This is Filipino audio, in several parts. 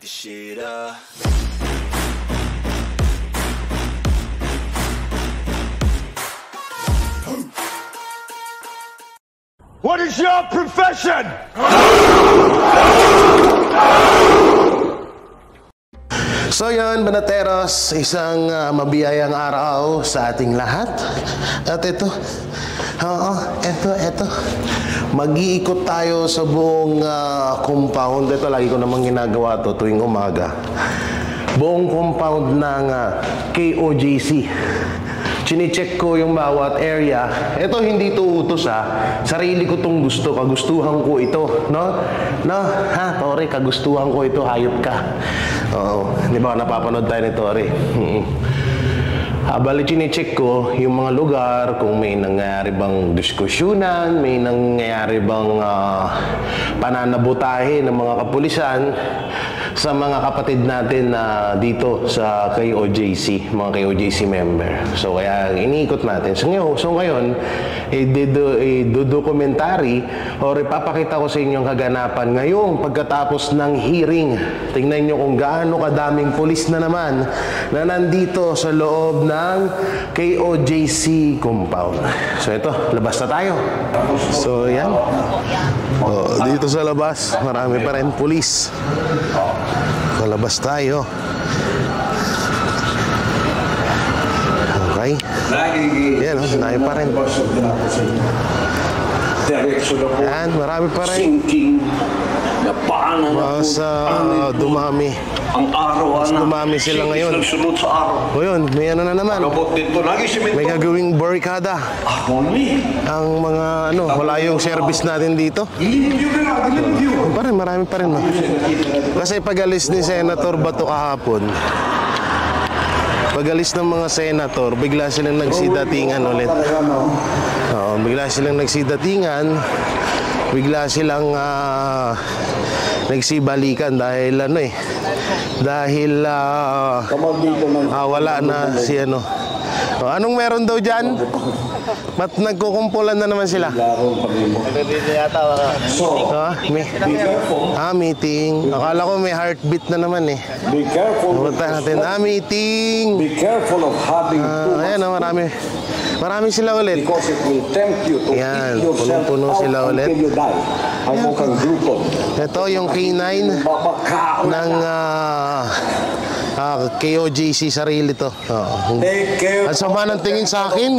this shit up. What is your profession? So yun, Banateros, isang mabiyayang araw sa ating lahat. At ito, ito. Mag-iikot tayo sa buong compound. Ito, lagi ko namang ginagawa to tuwing umaga. Buong compound ng KOJC. Chine-check ko yung bawat area. Ito, hindi to utos sarili ko tong gusto. Kagustuhan ko ito, no? Tore, kagustuhan ko ito, hayop ka. Oo, di ba napapanood tayo ni Tore? Bali, chine-check ko yung mga lugar, kung may nangyayari bang diskusyonan, may nangyayari bang pananabutahe ng mga kapulisan sa mga kapatid natin na dito sa KOJC, mga KOJC member. So, kaya iniikot natin. So ngayon, i-documentary o ipapakita ko sa inyo ang kaganapan ngayong pagkatapos ng hearing. Tingnan nyo kung gaano kadaming pulis na naman na nandito sa loob ng KOJC compound. So ito, labas na tayo. So yan. Dito sa labas, marami pa rin pulis. Labas tayo. Okay. Yan, tayo pa rin. Yan, marami pa rin. Mas dumami. Ang araw mas dumami sila ngayon. O yun, may ano na naman. May gagawing barricada. Ang mga wala yung service natin dito. Marami pa rin. Kasi pag-alis ni Senator Bato kahapon, pag-alis ng mga senator, bigla silang nagsidatingan ulit. Bigla silang nagsidatingan, bigla silang nagsibalikan dahil dahil wala na si anong meron daw dyan? Ba't nagkukumpulan na naman sila? Meeting. Akala ko may heartbeat na naman eh. Punta natin. Meeting. Be careful of having ayan, marami sila ulit. Yan, punong-puno sila ulit. Ito yung K9 ng KOJC, sarili to. Ang sama ng tingin sa akin.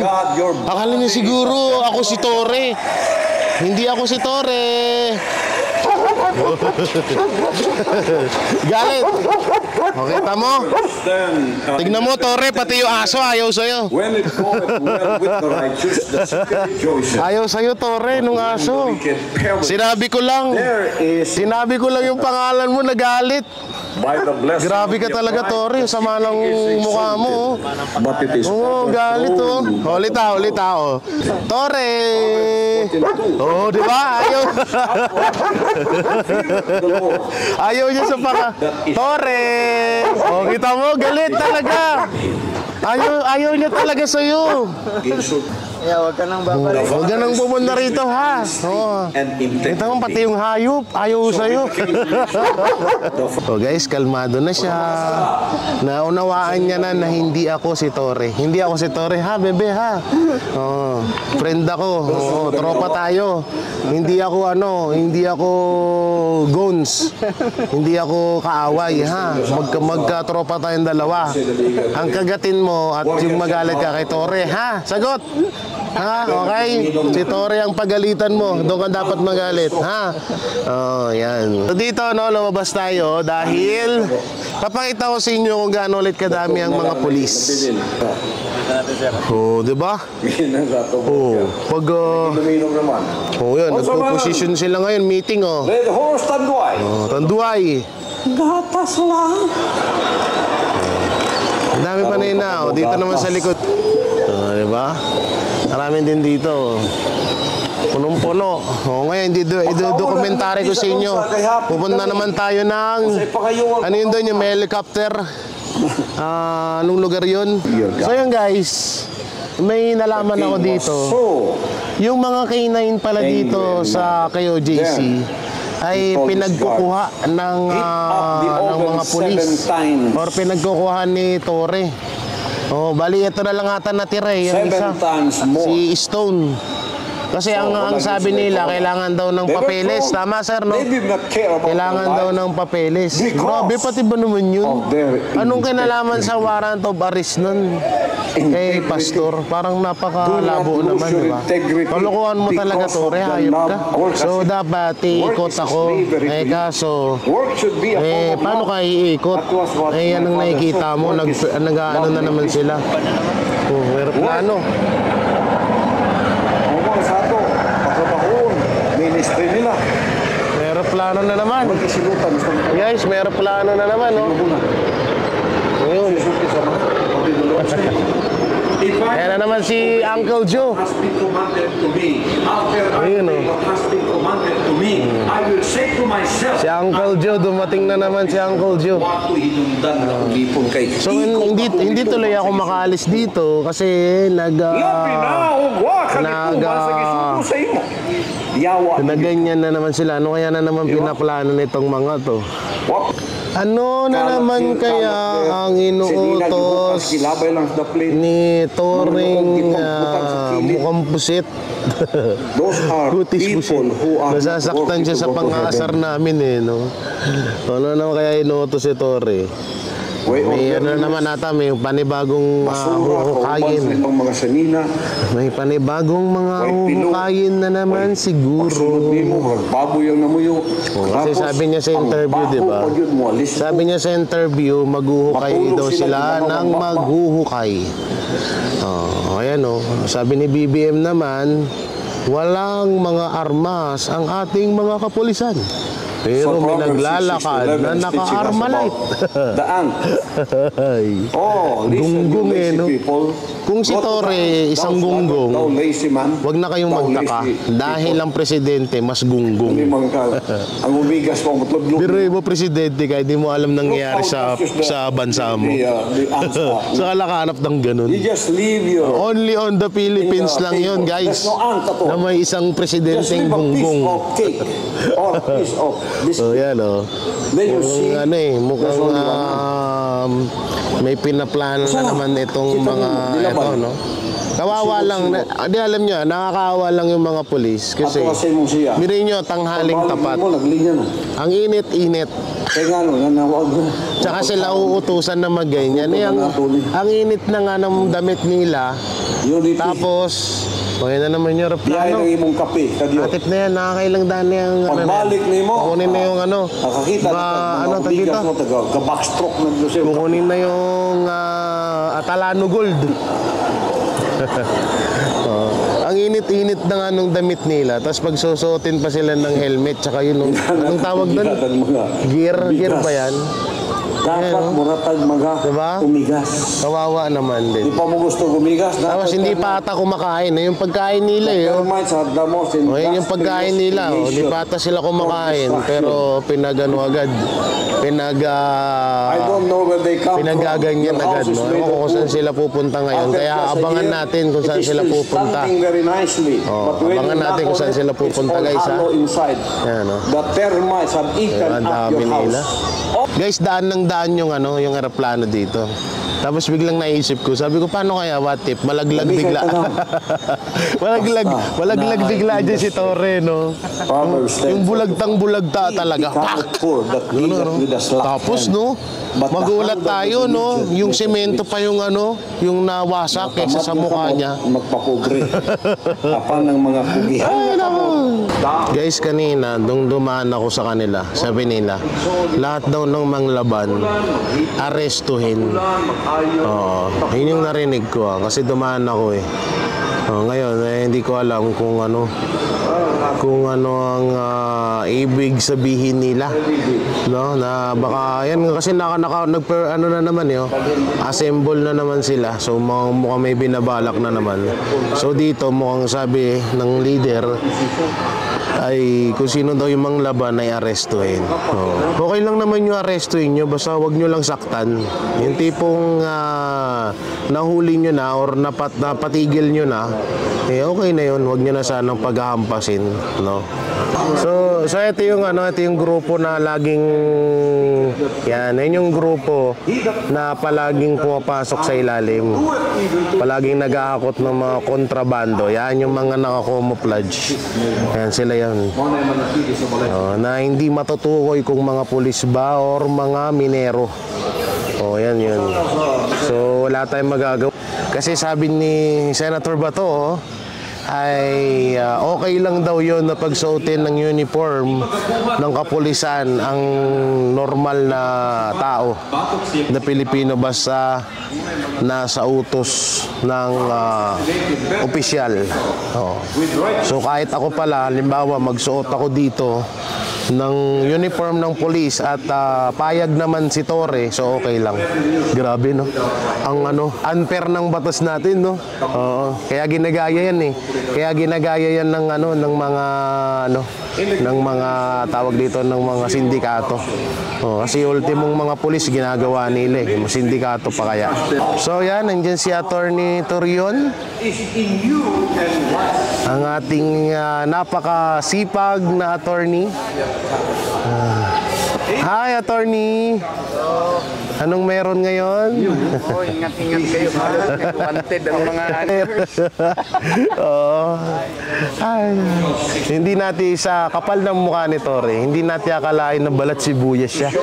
Akala niya siguro ako si Tore. Hindi ako si Tore. Galit. Okay, tamo. Tignan mo, Tore, pati yung aso ayaw sa'yo. Ayaw sa'yo, Tore, nung aso. Sinabi ko lang yung pangalan mo, nagalit. Grabe ka talaga, Tore. Sama ng mukha mo. Galit oh. Ulit ah. Tore. Di ba? Ayaw niya sa Tore. Kita mo, galit talaga. Ayaw niya talaga sa'yo. Huwag ka nang babalik. Huwag ka nang pumunta rito, ha? Kita mo, pati yung hayop, ayaw sa'yo. Guys, kalmado na siya. Naunawaan niya na hindi ako si Tore. Hindi ako si Tore, ha, bebe, ha? Friend ako. Tropa tayo. Hindi ako goons. Hindi ako kaaway, ha? Magka-tropa tayong dalawa. Ang kagatin mo at yung magalit ka kay Tore, ha? Sagot! Ha? Okay? Si Tore ang pagalitan mo. Doon ka dapat magalit, ha? Yan. So dito, lumabas tayo dahil papakita ko sa inyo kung gaano ulit kadami ang mga pulis. Diba? Pag yan, nagpo-position sila ngayon, meeting, Tanduay. Gatas lang. Ang dami pa na dito naman sa likod. Diba? Marami din dito. Punong-puno. Ngayon, i-documentary ko sa inyo. Pupunta naman tayo ng ano yun doon, yung helicopter. Anong lugar yun? So yun guys, may nalaman ako dito. Yung mga K9 pala dito sa KOJC, ay told his pinagkukuha ng the mga oven pulis 7 times. or pinagkukuha ni Torre. Oh, bali ito na lang ata natira eh, yung 7 isa. times more. Si Stone. Kasi ang sabi nila, kailangan daw ng They were papeles. told Tama, sir, no? They did not care about Kailangan their daw lives. ng papeles. Because Grabe, pati ba naman yun? of their Anong kinalaman sa warrant of arrest nun? Kay Pastor, parang napakalabo Do not lose naman, your di ba? integrity Kalokohan mo talaga, because Tore, of the hayop ka. love. Work So, kasi- dapat work iikot is ako. slavery to Eh, you. kaso, Work should be a form of paano love. ka iikot? That was what Eh, yan ang my father nakikita said. mo, Work is nag-ano na naman love. sila. Oh, meron plano. Ang mga sato, pagkabahon, ministry nila. Meron plano na naman. Magkisilutan. Guys, meron plano na naman, no? Ayun. If I Ayan na naman si Uncle Joe. has been commanded to me, after I Ayun, obey oh. what has been commanded to me, I will say to myself, Si Uncle Joe, dumating na naman si Uncle Joe. Wato hinundan na ulipon kay. So hindi tuloy ako makaalis dito kasi ganyan na naman sila. Ano kaya na naman pinaplano nitong mga to? Ano na naman kaya ang inuutos ni Toring mukhang pusit? Kutis pusit. Nasasaktan siya sa pang-aasar namin eh, no? Ano naman kaya inuutos si Tore? May ano naman ata, may panibagong huhukayin. mga sanina. May panibagong mga huhukayin na naman siguro. Baboy ang namuyo. Kasi sabi niya sa interview, di ba? Sabi niya sa interview, maghuhukay daw sila ng maghuhukay. Ayan o. Sabi ni BBM naman, walang mga armas ang ating mga kapulisan. Pero may naglalakad na naka-armalite. Daan. Gunggong eh, no? Kung si Tore isang gunggong, wag na kayong magtaka. Dahil ang presidente, mas gunggong. Ang umigas pang matudlo. Pero mo presidente, kahit di mo alam nangyayari sa bansa mo. Sa kalakanap ng ganun. You just leave your... Only on the Philippines lang yun, guys. Na may isang presidenteng gunggong. Or a piece of this. So yan o. Then you see, Mukhang may pinaplano na naman itong mga ito, no? Kawawa lang, di alam nyo, nakakaawa lang yung mga pulis. Kasi, mirin nyo, tanghaling tapat. Ang init-init. Tsaka sila uutusan na mag-ganyan. Ang init na nga ng damit nila. Tapos, yan na naman yung Diyan replano. ang imong kape. Atip na yan, nakakailang daan na yung Pagbalik ni mo. kukunin na yung Nakakita ano tag dito? Gabackstroke na doon siya. Kukunin na yung Atalano Gold. Ang init-init na nga nung damit nila. Tapos pagsusuotin pa sila ng helmet. Tsaka yun, anong tawag doon? Gear ba yan? Dapat muratag Diba? umigas. Kawawa naman din. Di pa mo gusto umigas. Tapos hindi pa ata kumakain. Yung pagkain nila yun yung pagkain nila. Hindi pa ata sila kumakain. Pero pinagano agad. I don't know where they come Pinagaganyan from. agad. No? Ewan ko kung saan sila pupunta ngayon. Kaya abangan natin kung saan sila pupunta. Abangan natin kung saan sila pupunta, guys, ha? Ayan, no? The termites have eaten Ang up dami your nila. house. Guys, daan ng daan yung yung eroplano dito. Tapos biglang naisip ko, sabi ko, paano kaya, what if, malaglag bigla. malaglag bigla dyan si Torre, no? Yung bulagtang-bulagta talaga. Pak! Tapos, no? Magulat tayo, no? Yung semento pa yung yung nawasak kaysa sa mukha niya. Magpapobre. Kapan ng mga kugihan. Ay, naku. Guys, kanina, nung dumaan ako sa kanila, sabi nila, lahat daw ng manglaban, arestuhin. Yun yung narinig ko, kasi dumaan ako eh. Ngayon, hindi ko alam kung ano ang ibig sabihin nila, no? Na baka yan kasi na naman assemble na naman sila. So mukhang may binabalak na naman. So dito mukhang sabi ng leader ay kung sino daw yung mga laban ay arestuhin. Okay lang naman yung arestuhin nyo, basta wag nyo lang saktan. Yung tipong nahuli nyo na or napatigil nyo na, eh okay na yun, wag nyo na sanang paghahampasin, no? So ito yung ito yung grupo na laging yun yung grupo na palaging pumapasok sa ilalim. Palaging nag-aakot ng mga kontrabando. Yan yung mga naka-camouflage. Yan sila yan. Na hindi matutukoy kung mga pulis ba or mga minero. Yan yun. So wala tayong magagawa. Kasi sabi ni Senator Bato, ay okay lang daw yun na pagsuotin ng uniform ng kapulisan ang normal na tao na Pilipino basta nasa utos ng opisyal. So kahit ako pala, halimbawa magsuot ako dito ng uniform ng police at payag naman si Torre, so okay lang. Grabe, no? Ang unfair ng batas natin, no? Kaya ginagaya yan eh. Kaya ginagaya yan ng mga ng mga tawag dito ng mga sindikato. Kasi ultimong mga pulis ginagawa nila eh. Sindikato pa kaya. So yan, nandiyan si Attorney Torion. Ang ating napakasipag na attorney. Hi, attorney. Anong meron ngayon? Ingat-ingat kayo. Wanted ang mga Hindi natin sa kapal ng mukha ni Torre, hindi natin akalain na balat sibuyas siya.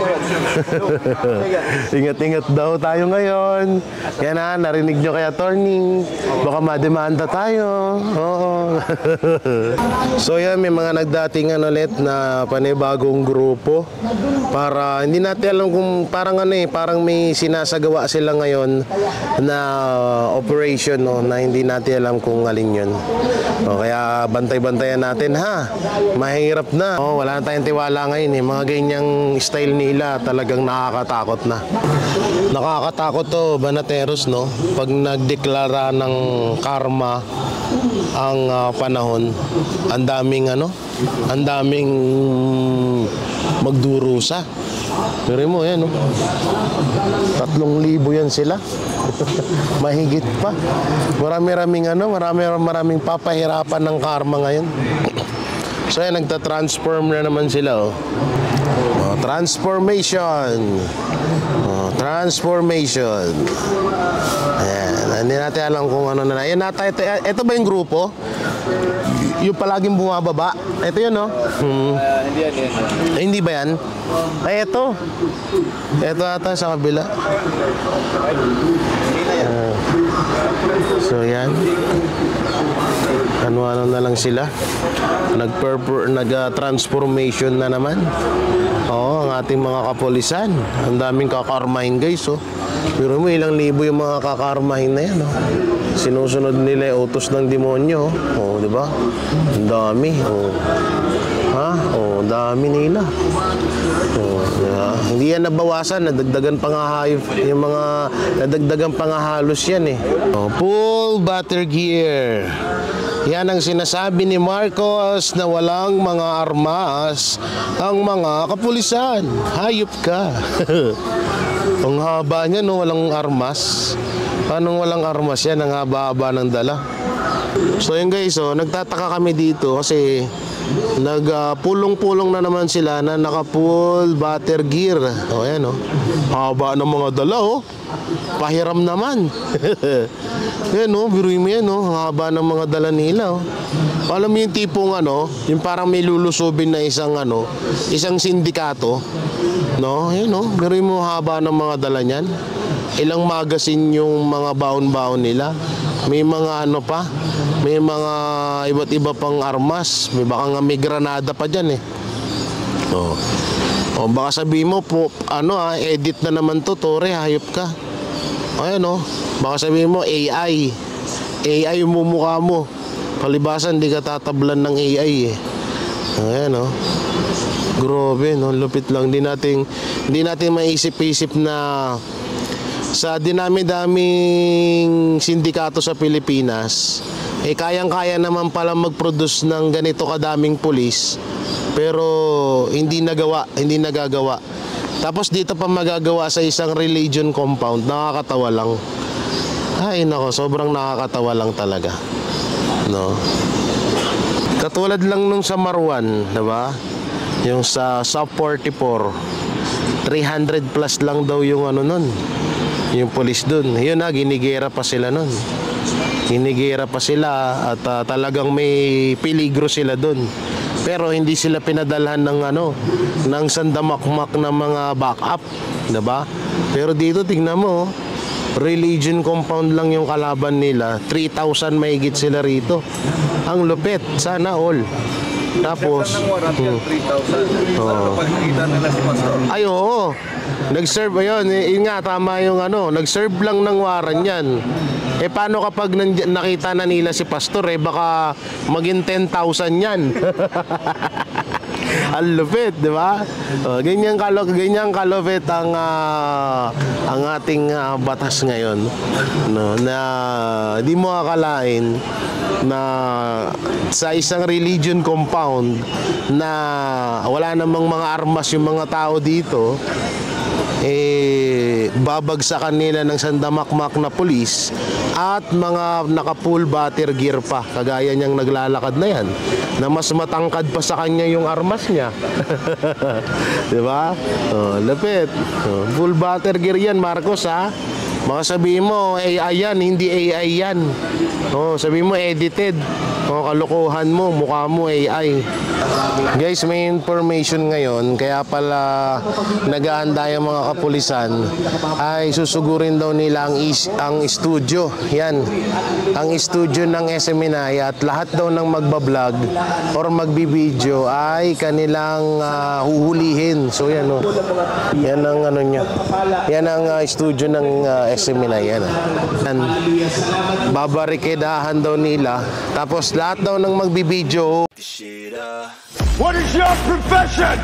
Ingat-ingat daw tayo ngayon. Yan narinig nyo kay attorney. Baka mademanda tayo. So yan, may mga nagdating ulit na panibagong grupo para hindi natin alam kung parang parang may sinasagawa sila ngayon na operation na hindi natin alam kung alin yun. Kaya bantay-bantayan natin ha. Mahirap na. Wala na tayong tiwala ngayon eh. Mga ganyang style nila talagang nakakatakot na. Nakakatakot to, Banateros, no? Pag nagdeklara ng karma ang panahon, ang daming ang daming magdurusa. Pero mo yan, 3,000 yan sila. Mahigit pa. Maraming papahirapan ng karma ngayon. So yan, nagta-transform na naman sila. Transformation. Transformation. Ayan, hindi natin alam kung ano na. Ayan, ito ba yung grupo? Yung palaging bumababa? Ito yun, no? Hindi ba yan? Ay, ito. Ito ata sa kabila. So, yan. Ano-ano na lang sila. Nag-transformation na naman. Ang ating mga kapulisan. Ang daming kakarmahin, guys, Pero mo, ilang libo yung mga kakarmahin na yan, Sinusunod nila yung utos ng demonyo, di ba? Ang dami, ang dami nila. Hindi yan nabawasan, nadagdagan pa nga yung mga nadagdagan pa nga halos yan full battle gear. Yan ang sinasabi ni Marcos na walang mga armas ang mga kapulisan. Hayop ka. Ang haba niya, walang armas. Anong walang armas yan? Ang haba-haba ng dala. So yun guys, nagtataka kami dito kasi nagpulong-pulong na naman sila na naka-full battle gear. Ayan, haba ng mga dala, pahiram naman. Yan, biruin mo yan, haba ng mga dala nila. Alam mo yung tipong yung parang may lulusubin na isang sindikato, Yan, biruin mo haba ng mga dala niyan. Ilang magazine yung mga baon-baon nila. May mga pa, may mga iba't iba pang armas. May baka nga may granada pa dyan baka sabihin mo po, edit na naman to, Torre, hayop ka. Ayan, baka sabihin mo AI yung mumukha mo. Palibasan, di ka tatablan ng AI Ayan, grabe, lupit lang. Di natin maisip-isip na sa dinami-daming sindikato sa Pilipinas, kayang-kaya naman pala mag-produce ng ganito kadaming pulis, pero hindi nagagawa. Tapos dito pa magagawa sa isang religion compound, nakakatawa lang. Ay nako, sobrang nakakatawa lang talaga. No? Katulad lang nung sa Marwan, diba? Yung sa Sub 44, 300 plus lang daw yung ano nun, yung police dun. Yun na, ginigera pa sila nun. Ginigera pa sila at talagang may peligro sila dun. Pero hindi sila pinadalhan ng ng sandamakmak na mga backup, 'di ba? Pero dito tingnan mo, religion compound lang yung kalaban nila. 3,000 mahigit sila rito. Ang lupit, sana all. Tapos ng warrant yan, 3,000. Para pagkita nila si Pastor. ay oo, nag-serve ayun, yun nga tama yung nag-serve lang ng warrant yan. Paano kapag nakita na nila si Pastor, baka maging 10,000 yan. Ang lupit, di ba? Ganyan kalupit ang ating batas ngayon, no? Na di mo akalain na sa isang religion compound na wala namang mga armas yung mga tao dito, babagsakan nila ng sandamakmak na pulis at mga naka-full battle gear pa, kagaya niyang naglalakad na yan, na mas matangkad pa sa kanya yung armas niya. Diba? Lapit. Full battle gear yan, Marcos, ha? Baka sabihin mo AI yan, hindi AI yan. Sabihin mo edited. Kalokohan mo, mukha mo AI. Guys, may information ngayon, kaya pala naghahanda yung mga kapulisan, ay susugurin daw nila ang studio. Yan, ang studio ng SMNI, at lahat daw ng magbablog or magbibideo ay kanilang huhulihin. So yan, yan ang niya. Yan ang studio ng SMNI. Yan. Babarikedahan daw nila, tapos lahat daw ng magbibideo. What is your profession?